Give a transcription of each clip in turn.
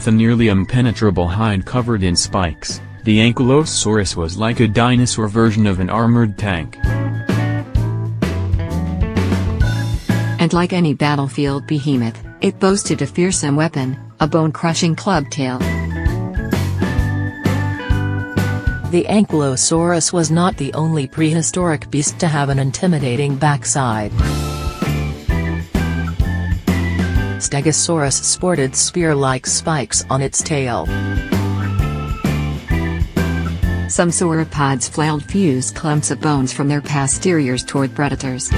With a nearly impenetrable hide covered in spikes, the ankylosaurus was like a dinosaur version of an armored tank. And like any battlefield behemoth, it boasted a fearsome weapon, a bone-crushing club tail. The ankylosaurus was not the only prehistoric beast to have an intimidating backside. Stegosaurus sported spear-like spikes on its tail. Some sauropods flailed fused clumps of bones from their posteriors toward predators.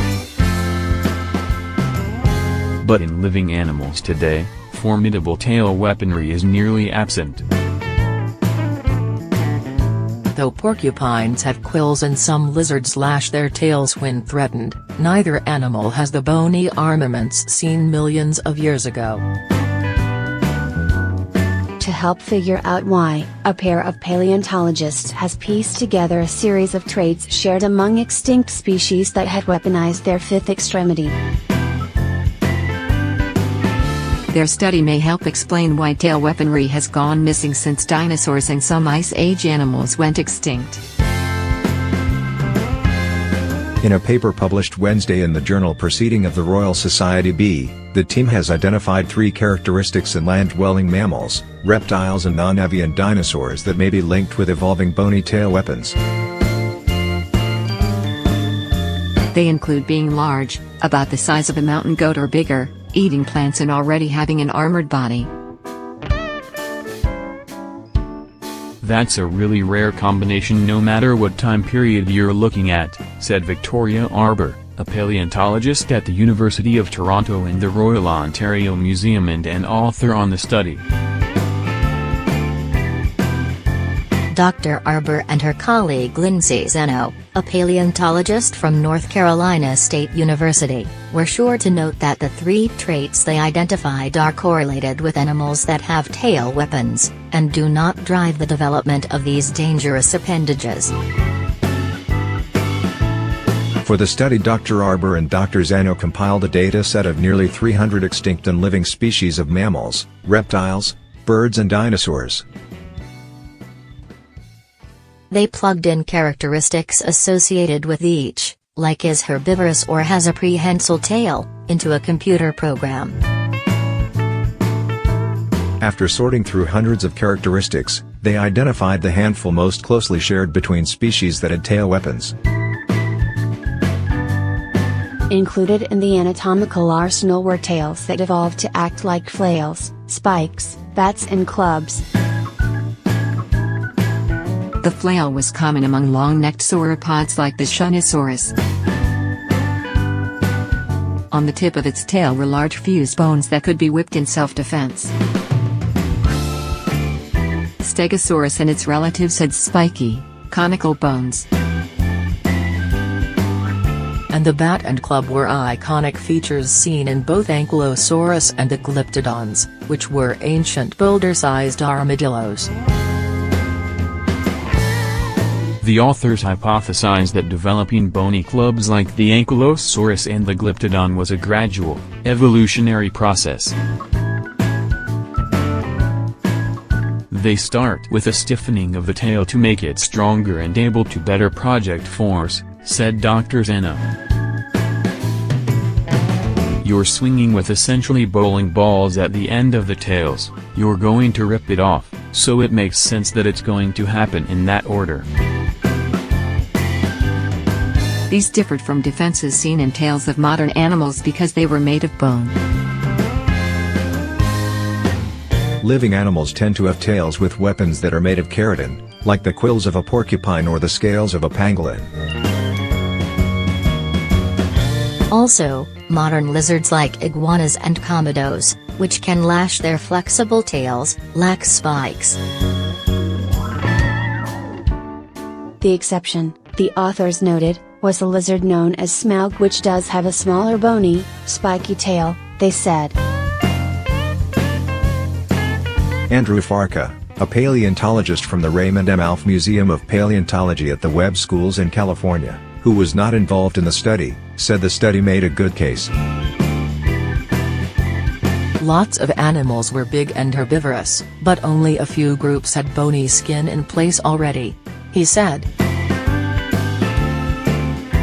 But in living animals today, formidable tail weaponry is nearly absent. Though porcupines have quills and some lizards lash their tails when threatened, neither animal has the bony armaments seen millions of years ago. To help figure out why, a pair of paleontologists has pieced together a series of traits shared among extinct species that had weaponized their fifth extremity. Their study may help explain why tail weaponry has gone missing since dinosaurs and some Ice Age animals went extinct. In a paper published Wednesday in the journal Proceeding of the Royal Society B, the team has identified 3 characteristics in land-dwelling mammals, reptiles and non-avian dinosaurs that may be linked with evolving bony tail weapons. They include being large, about the size of a mountain goat or bigger, eating plants and already having an armored body. That's a really rare combination no matter what time period you're looking at, said Victoria Arbour, a paleontologist at the University of Toronto and the Royal Ontario Museum and an author on the study. Dr. Arbour and her colleague Lindsay Zeno, a paleontologist from North Carolina State University, were sure to note that the 3 traits they identified are correlated with animals that have tail weapons, and do not drive the development of these dangerous appendages. For the study, Dr. Arbour and Dr. Zeno compiled a data set of nearly 300 extinct and living species of mammals, reptiles, birds and dinosaurs. They plugged in characteristics associated with each, like is herbivorous or has a prehensile tail, into a computer program. After sorting through hundreds of characteristics, they identified the handful most closely shared between species that had tail weapons. Included in the anatomical arsenal were tails that evolved to act like flails, spikes, bats and clubs. The flail was common among long-necked sauropods like the Tyrannosaurus. On the tip of its tail were large fused bones that could be whipped in self-defense. Stegosaurus and its relatives had spiky, conical bones. And the bat and club were iconic features seen in both Ankylosaurus and the Glyptodons, which were ancient boulder-sized armadillos. The authors hypothesized that developing bony clubs like the Ankylosaurus and the Glyptodon was a gradual, evolutionary process. They start with a stiffening of the tail to make it stronger and able to better project force, said Dr. Zeno. You're swinging with essentially bowling balls at the end of the tails, you're going to rip it off, so it makes sense that it's going to happen in that order. These differed from defenses seen in tails of modern animals because they were made of bone. Living animals tend to have tails with weapons that are made of keratin, like the quills of a porcupine or the scales of a pangolin. Also, modern lizards like iguanas and komodos, which can lash their flexible tails, lack spikes. The exception, the authors noted, was a lizard known as smaug, which does have a smaller bony, spiky tail, they said. Andrew Farka, a paleontologist from the Raymond M. Alf Museum of Paleontology at the Webb Schools in California, who was not involved in the study, said the study made a good case. Lots of animals were big and herbivorous, but only a few groups had bony skin in place already. He said.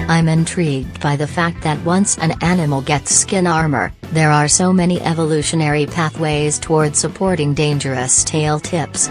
I'm intrigued by the fact that once an animal gets skin armor, there are so many evolutionary pathways toward supporting dangerous tail tips.